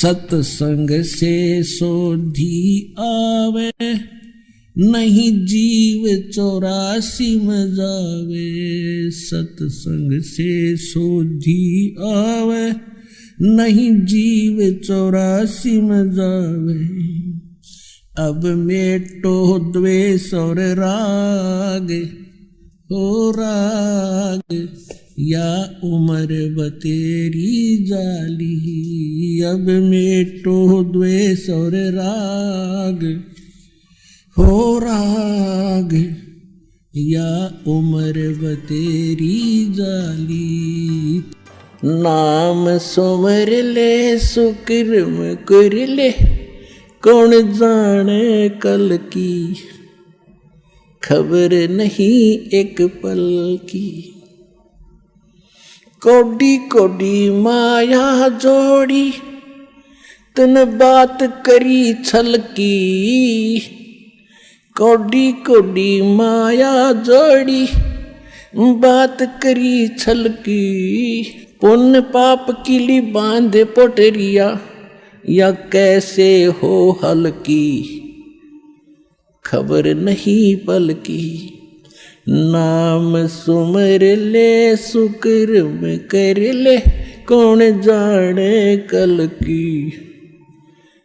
सत्संग से सोधी आवे, नहीं जीव 84 में जावे। सत्संग से सोधी आवे, नहीं जीव 84 में जावे। अब मेटो द्वेष और राग, हो राग या उम्र बतेरी जाली। अब मेटो द्वेष और राग, हो राग या उम्र बतेरी जाली। नाम सुमर ले सुकर्म कर ले, कौन जाने कल की, खबर नहीं एक पल की। कोडी कोडी माया जोड़ी, तन बात करी छल की। कोडी कोडी माया जोड़ी, बात करी छल की। पुण्य पाप किली बांधे पोटरिया, या कैसे हो हल्की, खबर नहीं पल की। नाम सुमर ले सुकर्म कर ले, कौन जाने कल की,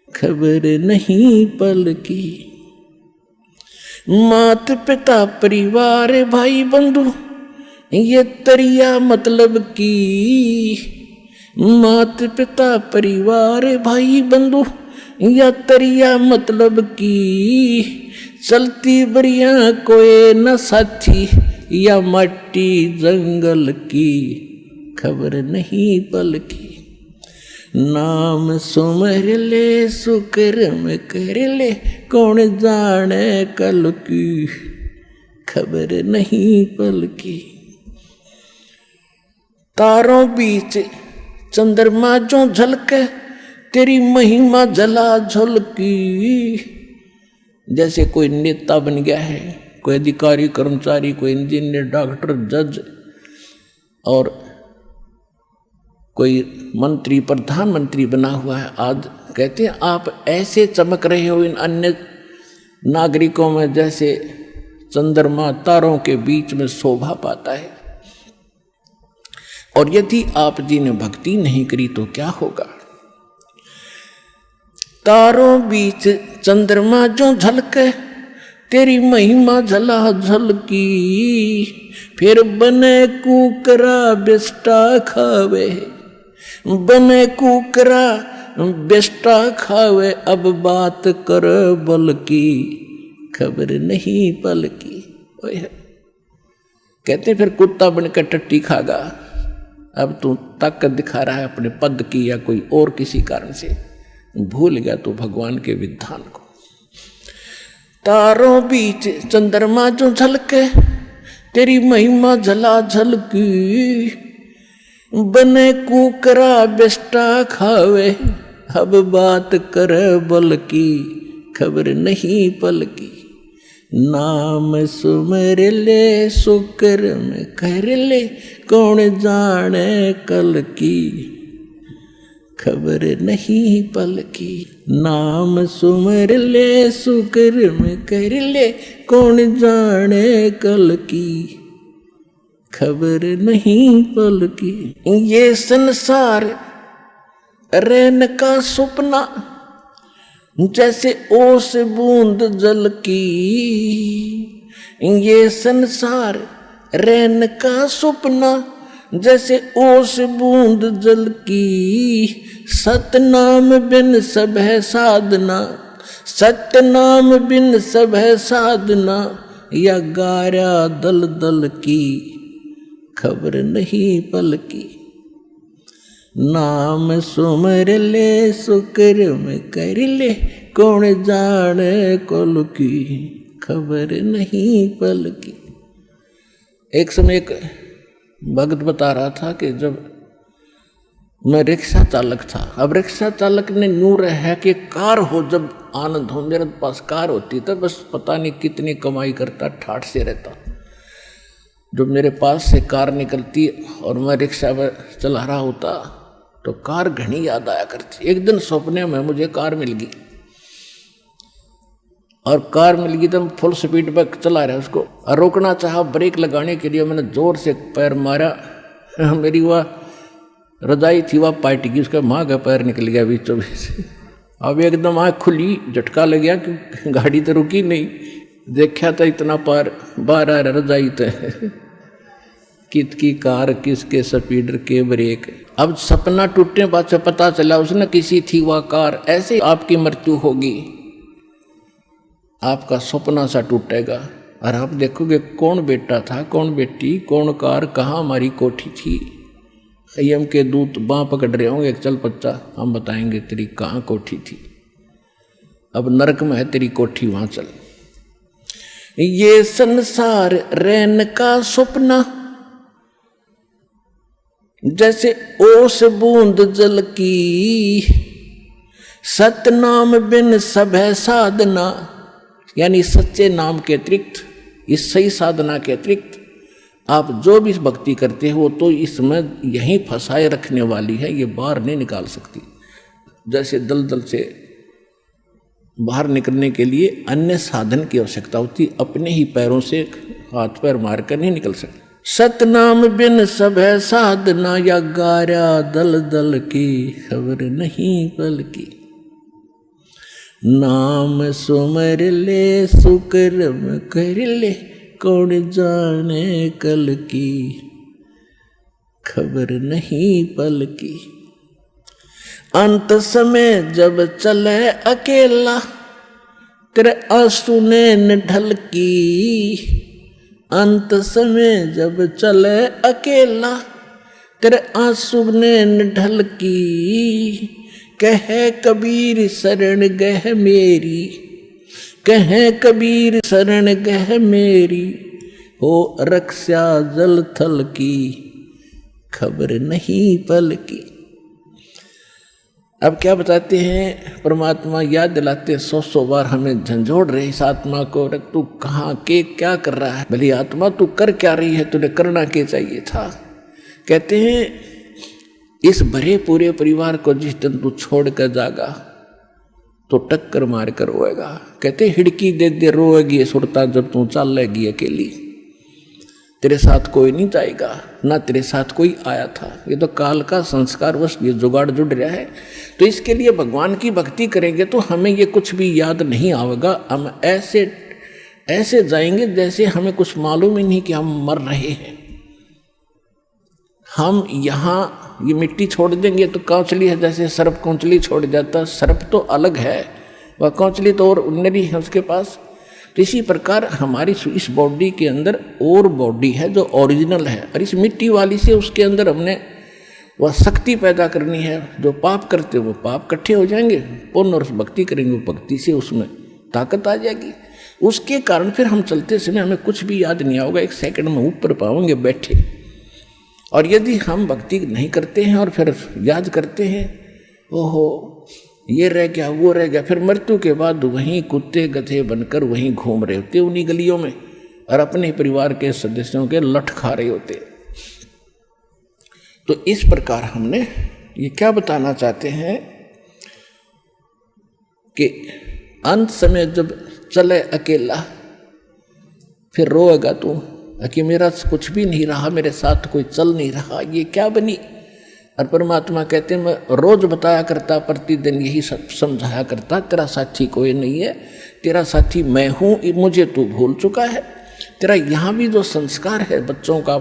खबर नहीं पल की। मात पिता परिवार भाई बंधु, ये तरिया मतलब की। मात पिता परिवार भाई बंधु, या तरिया मतलब की। चलती बरिया कोई न साथी, या मट्टी जंगल की, खबर नहीं पल की। नाम सुमर ले सुकर्म कर ले, कौन जाने कल की, खबर नहीं पल की। तारों बीच चंद्रमा जो झलके, तेरी महिमा जला झलकी। जैसे कोई नेता बन गया है, कोई अधिकारी कर्मचारी, कोई इंजीनियर, डॉक्टर, जज और कोई मंत्री प्रधानमंत्री बना हुआ है। आज कहते हैं आप ऐसे चमक रहे हो इन अन्य नागरिकों में, जैसे चंद्रमा तारों के बीच में शोभा पाता है। और यदि आप जी ने भक्ति नहीं करी तो क्या होगा। तारों बीच चंद्रमा जो झलके, तेरी महिमा झला झलकी। फिर बने कुकरा बेस्टा खावे, बने कुकरा बेस्टा खावे। अब बात कर बल की, खबर नहीं पल की। कहते फिर कुत्ता बनकर टट्टी खागा। अब तू ताकत दिखा रहा है अपने पद की, या कोई और किसी कारण से भूल गया तो भगवान के विधान को। तारों बीच चंद्रमा जो झलके, तेरी महिमा झला झलकी। बने कुकरा बेस्टा खावे, अब बात कर बल की, खबर नहीं पल की। नाम सुमर ले सुकर्म कर ले, कौन जाने कल की, खबर नहीं पल की। नाम सुमर ले सुकर्म कर ले, कौन जाने कल की, खबर नहीं पल की। ये संसार रहने का सपना, जैसे ओस बूंद जल की। ये संसार रहने का सपना, जैसे ओस बूंद जल की। सतनाम बिन सब है साधना, सतनाम बिन सब है साधना। या गारा दल दल की, खबर नहीं पल की। नाम सुमर ले सुकर्म कर ले, कौन जाने कल की, खबर नहीं पल की। एक समय एक भक्त बता रहा था कि जब मैं रिक्शा चालक था, अब रिक्शा चालक ने नूर है कि कार हो जब आनंद हो। मेरे पास कार होती तो बस पता नहीं कितनी कमाई करता, ठाठ से रहता। जब मेरे पास से कार निकलती और मैं रिक्शा में चला रहा होता तो कार घनी याद आया करती। एक दिन सपने में मुझे कार मिल गई, और कार मिल गई तो फुल स्पीड पर चला रहा उसको, और रोकना चाहा ब्रेक लगाने के लिए मैंने जोर से पैर मारा, मेरी वह रजाई थी वह पार्ट गई, उसका माँ का पैर निकल गया बीचों बीच। अब एकदम आँख खुली, झटका लग गया कि गाड़ी तो रुकी नहीं, देखा था इतना पार बाहर आ रहा रजाई तो कित की कार, किसके स्पीडर के ब्रेक। अब सपना टूटने बाद से पता चला उसने किसी थी वह कार। ऐसे आपकी मृत्यु होगी, आपका सपना सा टूटेगा और आप देखोगे कौन बेटा था, कौन बेटी, कौन कार, कहाँ हमारी कोठी थी। यम के दूत बाँ पकड़ रहे होंगे, चल बच्चा हम बताएंगे तेरी कहाँ कोठी थी, अब नरक में है तेरी कोठी, वहां चल। ये संसार रैन का सपना जैसे ओस बूंद जल की, सतनाम बिन सब है साधना, यानी सच्चे नाम के अतिरिक्त, इस सही साधना के अतिरिक्त आप जो भी भक्ति करते हो तो इसमें यहीं फंसाए रखने वाली है, ये बाहर नहीं निकाल सकती। जैसे दलदल से बाहर निकलने के लिए अन्य साधन की आवश्यकता होती, अपने ही पैरों से हाथ पैर मारकर नहीं निकल सकते। सतनाम बिन सब है साधना, या गारा दल दल की खबर नहीं पल की। नाम सुमर ले सुकर्म कर ले, कौन जाने कल की खबर नहीं पल की। अंत समय जब चले अकेला, तेरे आंसू ने ढल की। अंत समय जब चले अकेला, तेरे आंसू ने ढल की। कहे कबीर शरण गह मेरी, कहे कबीर शरण गह मेरी, हो रक्षा जल थल की खबर नहीं पल की। अब क्या बताते हैं, परमात्मा याद दिलाते 100 बार हमें झंझोड़ रहे इस आत्मा को, रख तू कहाँ के क्या कर रहा है, भली आत्मा तू कर क्या रही है, तुझे करना क्या चाहिए था। कहते हैं इस भरे पूरे परिवार को जिस दिन तू छोड़ कर जागा तो टक्कर मार कर रोएगा। कहते हिड़की दे दे रोएगी सुरता जब तू चल लेगी अकेली, तेरे साथ कोई नहीं जाएगा, ना तेरे साथ कोई आया था। ये तो काल का संस्कार वश ये जुगाड़ जुड़ रहा है। तो इसके लिए भगवान की भक्ति करेंगे तो हमें ये कुछ भी याद नहीं आएगा। हम ऐसे ऐसे जाएंगे जैसे हमें कुछ मालूम ही नहीं कि हम मर रहे हैं। हम यहाँ ये मिट्टी छोड़ देंगे तो कौचली है, जैसे सर्प कौचली छोड़ जाता, सर्प तो अलग है, वह कौचली तो और उन्नरी है उसके पास। तो इसी प्रकार हमारी इस बॉडी के अंदर और बॉडी है जो ओरिजिनल है, और इस मिट्टी वाली से उसके अंदर हमने वह शक्ति पैदा करनी है। जो पाप करते वो पाप इकट्ठे हो जाएंगे, पुण्य और भक्ति करेंगे वो भक्ति से उसमें ताकत आ जाएगी। उसके कारण फिर हम चलते समय हमें कुछ भी याद नहीं आओगे, 1 सेकंड में ऊपर पाओगे बैठे। और यदि हम भक्ति नहीं करते हैं और फिर याद करते हैं, ओहो ये रह गया वो रह गया, फिर मृत्यु के बाद वहीं कुत्ते गधे बनकर वहीं घूम रहे होते उन्हीं गलियों में, और अपने परिवार के सदस्यों के लठ खा रहे होते। तो इस प्रकार हमने ये क्या बताना चाहते हैं कि अंत समय जब चले अकेला फिर रोएगा तू कि मेरा कुछ भी नहीं रहा, मेरे साथ कोई चल नहीं रहा, ये क्या बनी। और परमात्मा कहते हैं मैं रोज बताया करता, प्रतिदिन यही सब समझाया करता, तेरा साथी कोई नहीं है, तेरा साथी मैं हूँ, मुझे तू भूल चुका है। तेरा यहाँ भी जो संस्कार है बच्चों का,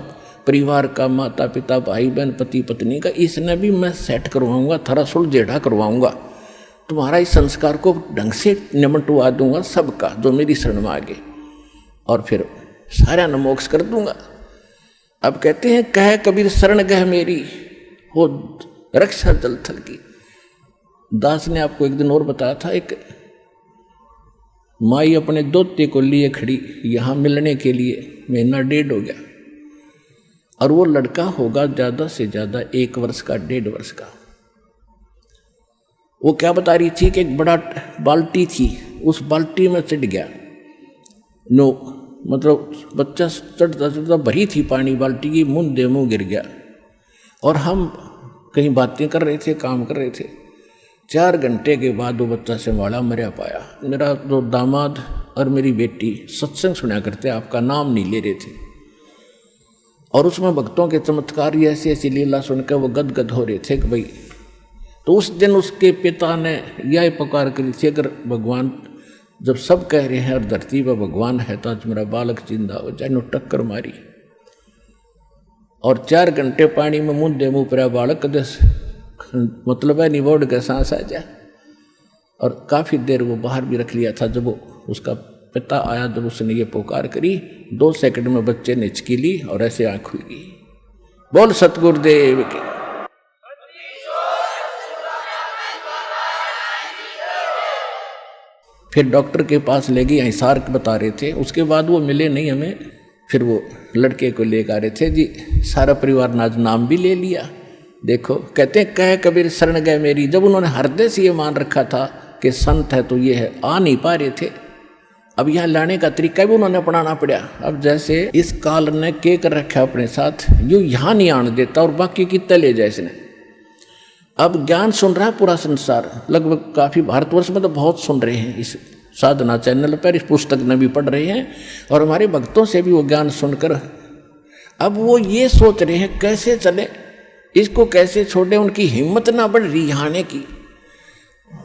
परिवार का, माता पिता भाई बहन पति पत्नी का, इसने भी मैं सेट करवाऊँगा, थोड़ा सुलझेड़ा करवाऊँगा, तुम्हारा इस संस्कार को ढंग से निमटवा दूंगा सबका जो मेरी शरण में आगे, और फिर सारा न मोक्ष कर दूंगा। अब कहते हैं कह कबीर शरण गह मेरी, हो रक्षा जल थल की। दास ने आपको एक दिन और बताया था, एक माई अपने दोते को लिए खड़ी यहाँ मिलने के लिए, 1.5 महीना हो गया, और वो लड़का होगा ज़्यादा से ज़्यादा 1 वर्ष का, 1.5 वर्ष का। वो क्या बता रही थी कि एक बड़ा बाल्टी थी, उस बाल्टी में चढ़ गया, मतलब बच्चा चढ़ता चढ़ता भरी थी पानी बाल्टी की, मुंह गिर गया। और हम कहीं बातें कर रहे थे, काम कर रहे थे। 4 घंटे के बाद वो बच्चा संभाला मरा पाया। मेरा जो दामाद और मेरी बेटी सत्संग सुना करते, आपका नाम नहीं ले रहे थे, और उसमें भक्तों के चमत्कार ऐसी ऐसी लीला सुनकर वो गदगद हो रहे थे कि भाई। तो उस दिन उसके पिता ने यह पुकार करी थी, अगर भगवान, जब सब कह रहे हैं और धरती पर भगवान है तो आज मेरा बालक जिंदा हो जाए। टक्कर मारी और 4 घंटे पानी में मुंह मुँह पर बालक दस मतलब है निबोड़ के सांस आ जाए। और काफ़ी देर वो बाहर भी रख लिया था। जब वो उसका पिता आया, जब उसने ये पुकार करी, 2 सेकंड में बच्चे ने हिचकी ली और ऐसे आँख खुल गई। बोल सतगुरुदेव की। फिर डॉक्टर के पास ले गई, हिसार बता रहे थे। उसके बाद वो मिले नहीं हमें। फिर वो लड़के को लेकर आ रहे थे जी, सारा परिवार ने आज नाम भी ले लिया। देखो कहते हैं कह कबीर शरण गए मेरी। जब उन्होंने हृदय से ये मान रखा था कि संत है तो ये है, आ नहीं पा रहे थे। अब यहाँ लाने का तरीका भी उन्होंने अपनाना पड़ा। अब जैसे इस काल ने के कर रखा अपने साथ, यूँ यहाँ नहीं आने देता और बाकी कितने ले जाए इसने। अब ज्ञान सुन रहा है पूरा संसार, लगभग काफ़ी भारतवर्ष में तो बहुत सुन रहे हैं इस साधना चैनल पर, इस पुस्तक में भी पढ़ रहे हैं, और हमारे भक्तों से भी वो ज्ञान सुनकर अब वो ये सोच रहे हैं कैसे चले, इसको कैसे छोड़े। उनकी हिम्मत ना बढ़ रही आने की।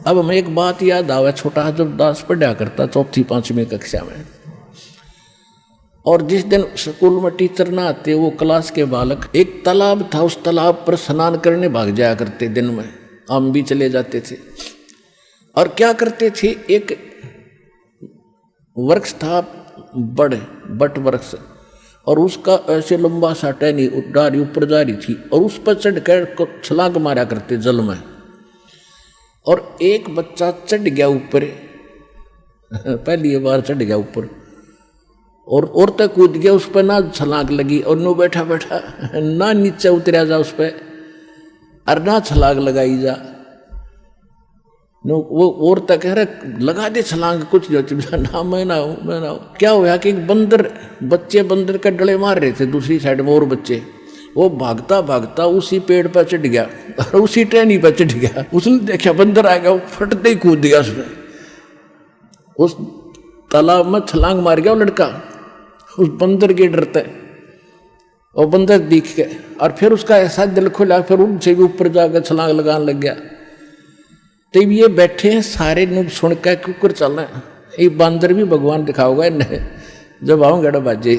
अब हमें एक बात याद आवा, छोटा जब दास पढ़ा करता 4वीं 5वीं कक्षा में, और जिस दिन स्कूल में टीचर ना आते, वो क्लास के बालक, एक तालाब था, उस तालाब पर स्नान करने भाग जाया करते। दिन में हम भी चले जाते थे। और क्या करते थे, एक वृक्ष था बट वृक्ष, और उसका ऐसे लंबा सा टहनी डाली ऊपर जा रही थी, और उस पर चढ़ कर छलांग मारा करते जल में। और एक बच्चा चढ़ गया ऊपर, पहली बार चढ़ गया ऊपर, और तक कूद गया उस पर, ना छलांग लगी, और नो बैठा बैठा ना नीचे उतरा जा उस पर, और ना छलांग लगाई जा। नो वो और तक कह रहे लगा दे छलांग, कुछ जो ना मैं ना हूँ। क्या हुआ कि एक बच्चे बंदर का डले मार रहे थे दूसरी साइड में, और बच्चे वो भागता भागता उसी पेड़ पर चढ़ गया और उसी टहनी पर चढ़ गया। उसने देखा बंदर आ गया, वो फटते ही कूद गया उसमें, उस तालाब में छलांग मार गया वो लड़का उस बंदर के डरते। और बंदर दिख गया, और फिर उसका ऐसा दिल खुला, फिर उनसे भी ऊपर जाकर छलांग लगाने लग गया। तब ये बैठे हैं सारे नुब सुन कर कुकर चलना, ये बंदर भी भगवान दिखाओगा इन्हें, जब आऊँगा बाजे।